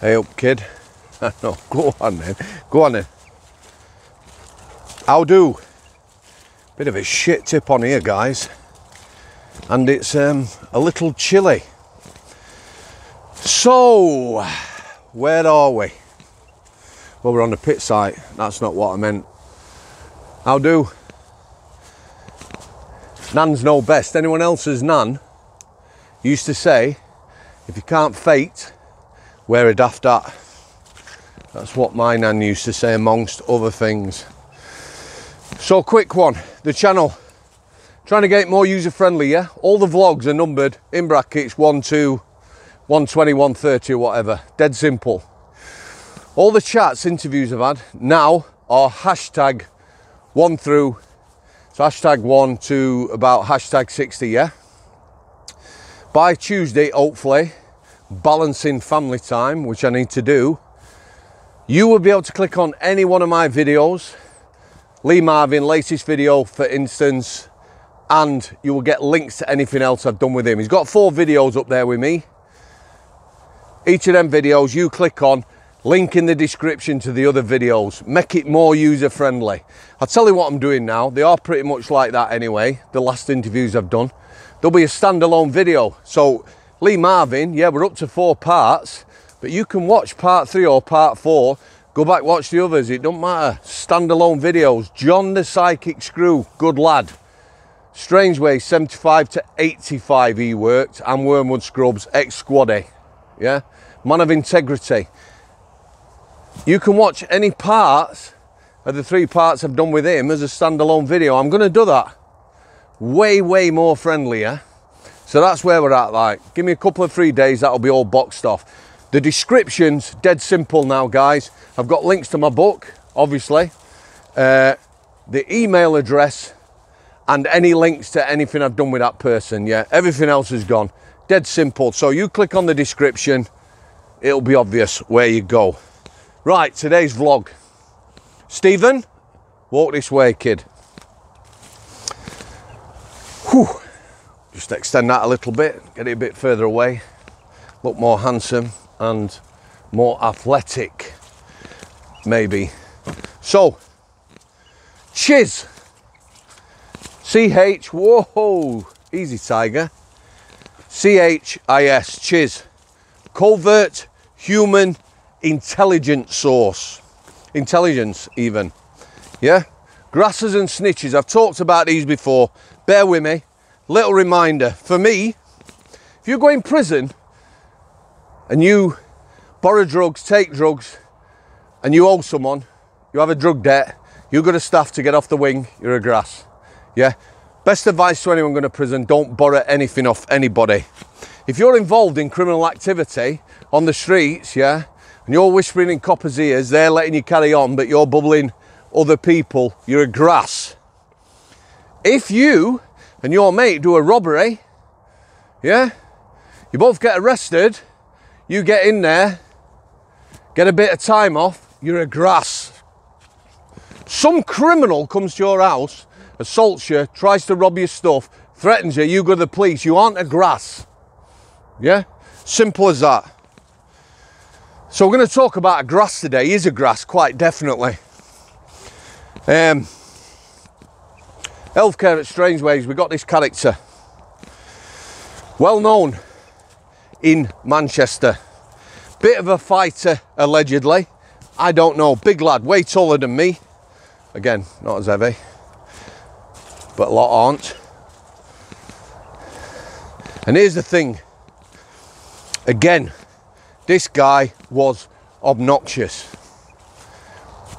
Hey up, kid. No, go on then. Go on then. How do? Bit of a shit tip on here, guys. And it's a little chilly. So, where are we? Well, we're on the pit site. That's not what I meant. How do? Nans know best. Anyone else's nan used to say, if you can't fate, wear a daft hat. That's what my nan used to say, amongst other things. So, quick one. The channel. Trying to get it more user-friendly, yeah? All the vlogs are numbered in brackets 1 to 120, 130 or whatever. Dead simple. All the chats, interviews I've had now are hashtag 1 through, so hashtag 1 to about hashtag 60, yeah? By Tuesday, hopefully, balancing family time, which I need to do, you will be able to click on any one of my videos, Lee Marvin, latest video, for instance, and you will get links to anything else I've done with him. He's got 4 videos up there with me. Each of them videos you click on, link in the description to the other videos. Make it more user-friendly. I'll tell you what I'm doing now. They are pretty much like that anyway, the last interviews I've done. There'll be a standalone video. So, Lee Marvin, yeah, we're up to 4 parts, but you can watch part 3 or part 4, go back, watch the others, it don't matter. Standalone videos. John the Psychic Screw, good lad. Strangeways 75 to 85 he worked, and Wormwood Scrubs, ex-squaddy, yeah? Man of integrity. You can watch any parts of the 3 parts I've done with him as a standalone video. I'm going to do that. Way more friendlier. So that's where we're at, like. Give me a couple of 3 days, that'll be all boxed off. The description's dead simple now, guys. I've got links to my book, obviously. The email address, and any links to anything I've done with that person, yeah? Everything else is gone. Dead simple. So you click on the description, it'll be obvious where you go. Right, today's vlog. Stephen, walk this way, kid. Whew. Just extend that a little bit, get it a bit further away. Look more handsome and more athletic, maybe. So, CHIS. CH, whoa, easy tiger. CHIS, CHIS. Covert Human Intelligence Source. Intelligence, even. Yeah? Grasses and snitches. I've talked about these before. Bear with me. Little reminder. For me, if you go in prison and you borrow drugs, take drugs, and you owe someone, you have a drug debt, you've got a staff to get off the wing, you're a grass. Yeah? Best advice to anyone going to prison, don't borrow anything off anybody. If you're involved in criminal activity on the streets, yeah, and you're whispering in coppers' ears, they're letting you carry on, but you're bubbling other people, you're a grass. If you and your mate do a robbery, yeah, you both get arrested, you get in there, get a bit of time off, you're a grass. Some criminal comes to your house, assaults you, tries to rob your stuff, threatens you, you go to the police, you aren't a grass. Yeah? Simple as that. So we're going to talk about a grass today. He is a grass, quite definitely. Healthcare at Strangeways, we got this character. Well known in Manchester. Bit of a fighter, allegedly. I don't know. Big lad, way taller than me. Again, not as heavy. But a lot aren't. And here's the thing. Again, this guy was obnoxious.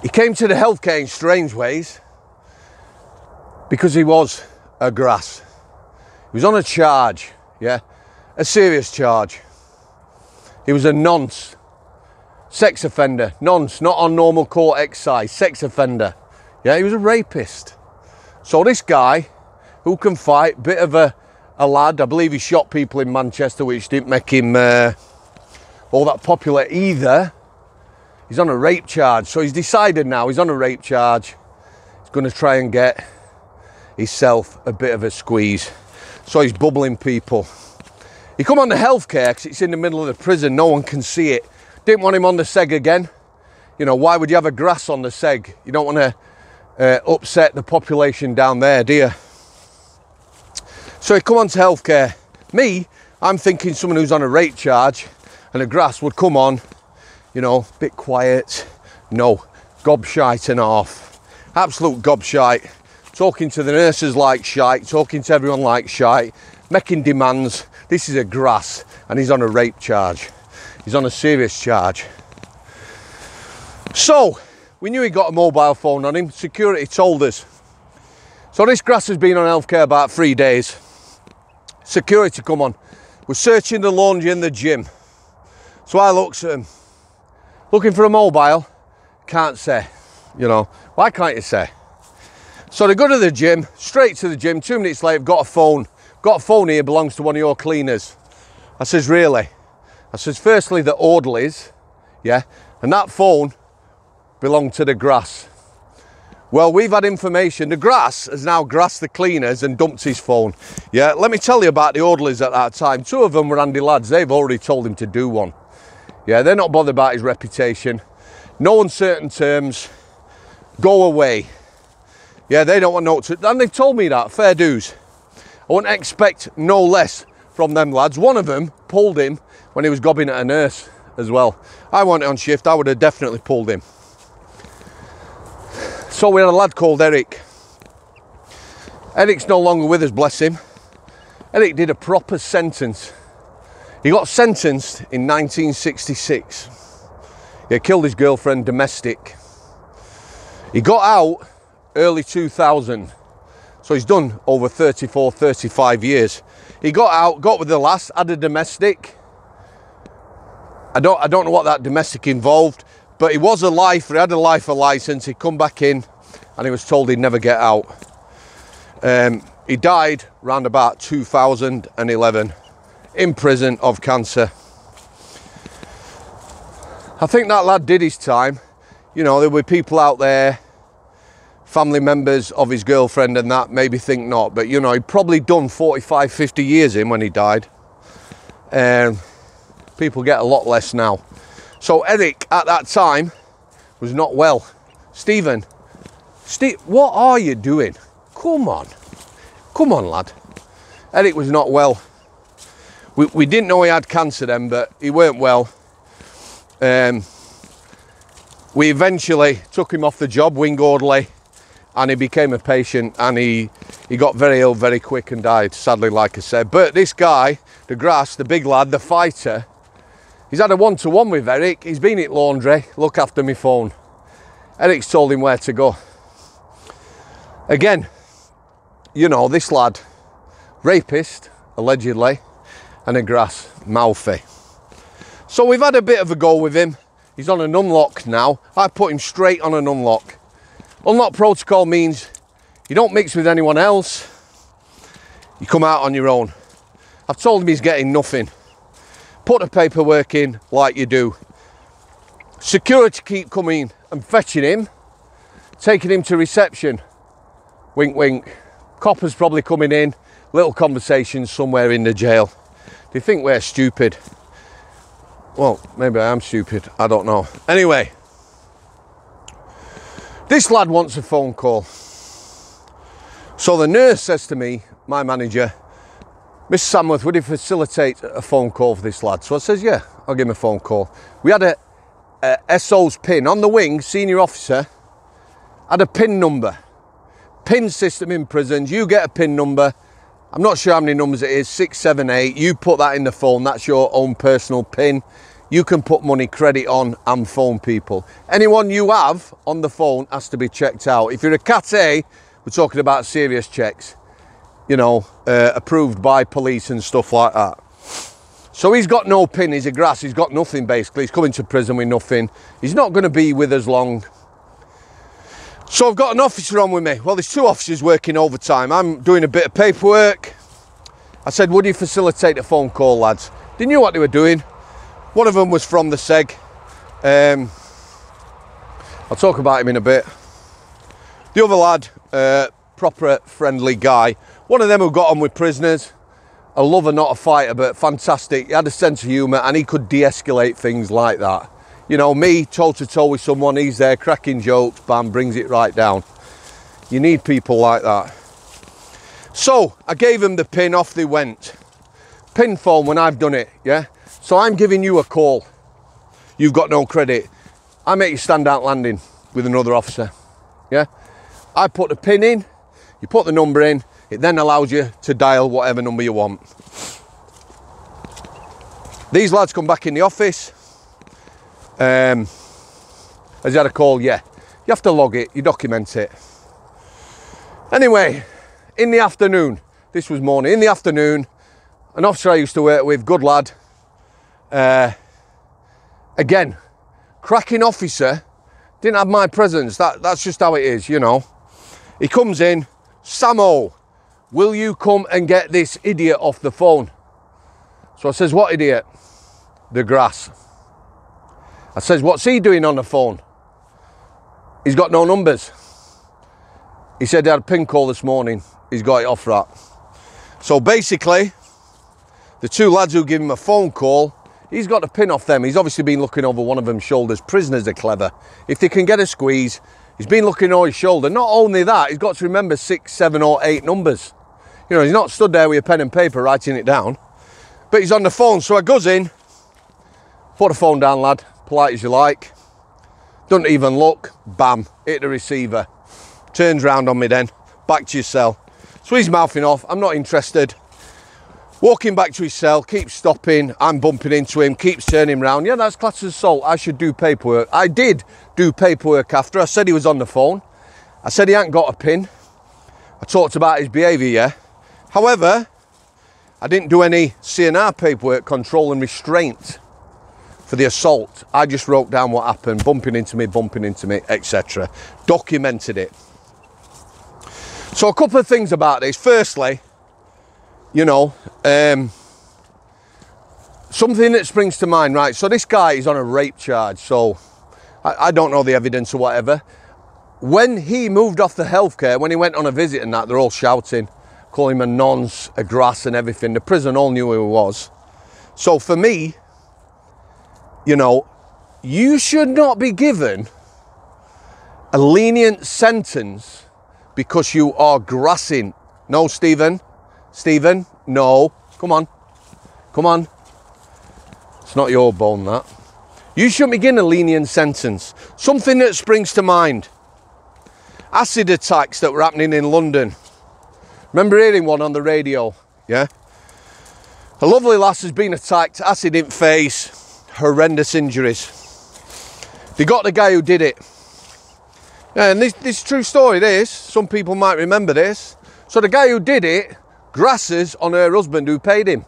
He came to the healthcare in Strangeways because he was a grass. He was on a charge, yeah? A serious charge. He was a nonce. Sex offender. Nonce, not on normal court exercise. Sex offender. Yeah, he was a rapist. So this guy, who can fight, bit of a lad. I believe he shot people in Manchester, which didn't make him all that popular either. He's on a rape charge. So he's decided now he's on a rape charge. He's going to try and get himself a bit of a squeeze. So he's bubbling people. He come on the healthcare because it's in the middle of the prison. No one can see it. Didn't want him on the seg again. You know, why would you have a grass on the seg? You don't want to upset the population down there, do you? So he come on to healthcare. Me, I'm thinking someone who's on a rape charge and a grass would come on, you know, bit quiet. No, gobshite and off. Absolute gobshite. Talking to the nurses like shite, talking to everyone like shite, making demands. This is a grass and he's on a rape charge. He's on a serious charge. So, we knew he got a mobile phone on him. Security told us. So this grass has been on healthcare about 3 days. Security come on. We're searching the laundry and the gym. So I looks at him. Looking for a mobile? Can't say. You know, why can't you say? So they go to the gym, straight to the gym. 2 minutes later, got a phone. Got a phone here, belongs to one of your cleaners. I says, really? I says, firstly, the orderlies, yeah, and that phone belonged to the grass. Well, we've had information. The grass has now grassed the cleaners and dumped his phone. Yeah, let me tell you about the orderlies at that time. 2 of them were handy lads. They've already told him to do one. Yeah, they're not bothered about his reputation. No uncertain terms. Go away. Yeah, they don't want no to, and they've told me that, fair dues. I wouldn't expect no less from them lads. One of them pulled him when he was gobbing at a nurse as well. I wanted on shift, I would have definitely pulled him. So we had a lad called Eric. Eric's no longer with us, bless him. Eric did a proper sentence. He got sentenced in 1966. He killed his girlfriend, domestic. He got out early 2000. So he's done over 34, 35 years. He got out, got with the lass, had a domestic. I don't know what that domestic involved, but he was a lifer, he had a lifer licence, he'd come back in and he was told he'd never get out. He died around about 2011 in prison of cancer. I think that lad did his time. You know, there were people out there, family members of his girlfriend and that, maybe think not, but you know, he'd probably done 45, 50 years in when he died. People get a lot less now. So Eric at that time was not well. Steve, what are you doing? Come on lad. Eric was not well. We didn't know he had cancer then, but he weren't well. We eventually took him off the job, wing orderly, and he became a patient, and he got very ill very quick and died, sadly, like I said. But this guy, the grass, the big lad, the fighter, he's had a one-to-one with Eric. He's been at laundry, look after my phone. Eric's told him where to go. Again, you know, this lad, rapist, allegedly, and a grass, mouthy. So we've had a bit of a go with him. He's on an unlock now. I put him straight on an unlock. Unlock protocol means you don't mix with anyone else. You come out on your own. I've told him he's getting nothing. Put the paperwork in like you do. Security keep coming and fetching him, taking him to reception. Wink, wink. Coppers probably coming in. Little conversation somewhere in the jail. They think we're stupid. Well, maybe I am stupid. I don't know. Anyway. This lad wants a phone call. So the nurse says to me, my manager, Miss Samworth, would you facilitate a phone call for this lad? So I says, yeah, I'll give him a phone call. We had a SO's pin on the wing, senior officer, had a pin number. Pin system in prisons, you get a pin number. I'm not sure how many numbers it is, 6, 7, 8. You put that in the phone, that's your own personal pin. You can put money, credit on and phone people. Anyone you have on the phone has to be checked out. If you're a Cat A, we're talking about serious checks. You know, approved by police and stuff like that. So he's got no pin, he's a grass, he's got nothing basically. He's coming to prison with nothing. He's not going to be with us long. So I've got an officer on with me. Well, there's 2 officers working overtime. I'm doing a bit of paperwork. I said, would you facilitate a phone call, lads? They knew what they were doing. One of them was from the SEG. I'll talk about him in a bit. The other lad, proper friendly guy. One of them who got on with prisoners. A lover, not a fighter, but fantastic. He had a sense of humour and he could de-escalate things like that. You know, me toe to toe with someone, he's there cracking jokes, bam, brings it right down. You need people like that. So I gave them the pin, off they went. Pin phone when I've done it, yeah? So I'm giving you a call. You've got no credit. I make you stand out landing with another officer, yeah? I put the pin in, you put the number in, it then allows you to dial whatever number you want. These lads come back in the office. Has he had a call? Yeah. You have to log it, you document it. Anyway, in the afternoon, this was morning, in the afternoon, an officer I used to work with, good lad, again, cracking officer, didn't have my presence, that's just how it is, you know. He comes in, Samo, will you come and get this idiot off the phone? So I says, what idiot? The grass. I says, what's he doing on the phone? He's got no numbers. He said he had a pin call this morning. He's got it off that. So basically, the two lads who give him a phone call, he's got the pin off them. He's obviously been looking over one of them's shoulders. Prisoners are clever. If they can get a squeeze, he's been looking over his shoulder. Not only that, he's got to remember 6, 7 or 8 numbers. You know, he's not stood there with a pen and paper writing it down. But he's on the phone, so I goes in, put the phone down, lad, polite as you like. Don't even look, bam, hit the receiver. Turns round on me then, back to your cell. So he's mouthing off, I'm not interested. Walking back to his cell, keeps stopping, I'm bumping into him, keeps turning round. Yeah, that's classed as assault, I should do paperwork. I did do paperwork after, I said he was on the phone. I said he hadn't got a pin. I talked about his behaviour, yeah. However, I didn't do any CNR paperwork, control and restraint for the assault. I just wrote down what happened, bumping into me, etc. Documented it. So a couple of things about this. Firstly, you know, something that springs to mind, right? So this guy is on a rape charge, so I don't know the evidence or whatever. When he moved off the healthcare, when he went on a visit and that, they're all shouting, calling him a nonce, a grass and everything. The prison all knew who he was. So for me, you know, you should not be given a lenient sentence because you are grassing. No, Stephen, no, come on. It's not your bone, that. You shouldn't be given a lenient sentence. Something that springs to mind. Acid attacks that were happening in London. Remember hearing one on the radio, yeah? A lovely lass has been attacked, acid in face, horrendous injuries. They got the guy who did it. Yeah, and this is a true story, this. Some people might remember this. So the guy who did it grasses on her husband who paid him.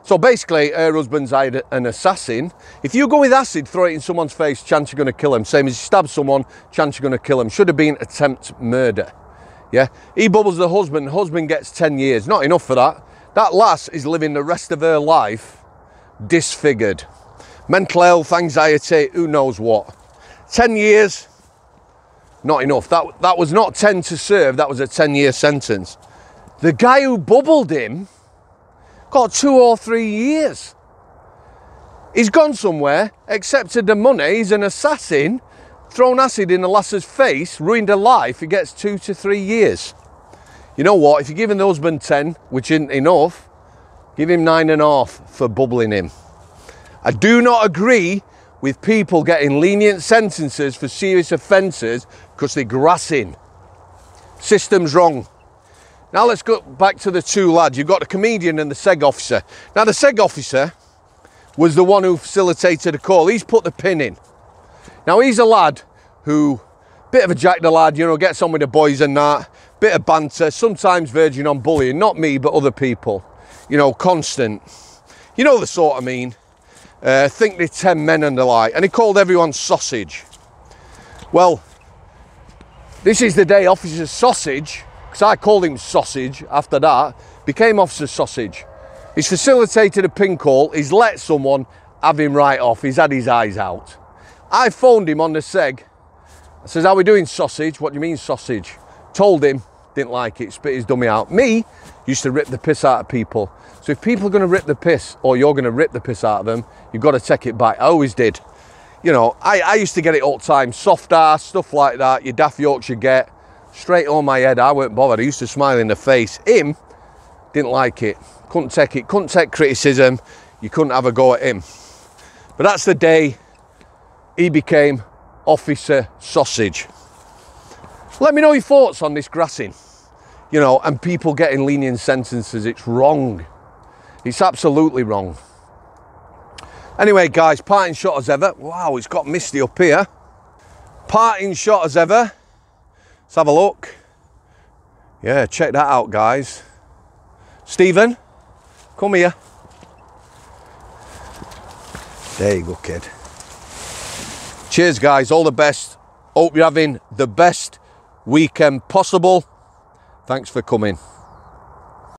So basically, her husband's hired an assassin. If you go with acid, throw it in someone's face, chance you're going to kill him. Same as you stab someone, chance you're going to kill him. Should have been attempt murder. Yeah, he bubbles the husband gets 10 years. Not enough for that. That lass is living the rest of her life disfigured. Mental health, anxiety, who knows what. 10 years, not enough. That was not 10 to serve, that was a 10-year sentence. The guy who bubbled him got 2 or 3 years. He's gone somewhere, accepted the money, he's an assassin, thrown acid in the lass's face, ruined her life, he gets 2 to 3 years. You know what, if you're giving the husband 10, which isn't enough, give him 9.5 for bubbling him. I do not agree with people getting lenient sentences for serious offences because they're grassing. System's wrong. Now let's go back to the two lads. You've got the comedian and the SEG officer. Now the SEG officer was the one who facilitated the call. He's put the pin in. Now he's a lad who, bit of a jack the lad, you know, gets on with the boys and that, bit of banter, sometimes verging on bullying, not me, but other people. You know, constant. You know the sort I mean. Think they're 10 men and the like. And he called everyone sausage. Well, this is the day Officer Sausage, because I called him Sausage after that, became Officer Sausage. He's facilitated a pin call, he's let someone have him right off, he's had his eyes out. I phoned him on the seg. I says, how are we doing, Sausage? What do you mean, sausage? Told him, didn't like it, spit his dummy out. Me, used to rip the piss out of people. So if people are going to rip the piss, or you're going to rip the piss out of them, you've got to take it back. I always did. you know, I used to get it all the time. Soft ass, stuff like that, your daft Yorkshire get. Straight on my head, I weren't bothered. I used to smile in the face. Him, didn't like it. Couldn't take it, couldn't take criticism. You couldn't have a go at him. But that's the day he became Officer Sausage. Let me know your thoughts on this grassing. You know, and people getting lenient sentences. It's wrong. It's absolutely wrong. Anyway, guys, parting shot as ever. Wow, it's got misty up here. Parting shot as ever. Let's have a look. Yeah, check that out, guys. Stephen, come here. There you go, kid. Cheers, guys. All the best. Hope you're having the best weekend possible. Thanks for coming.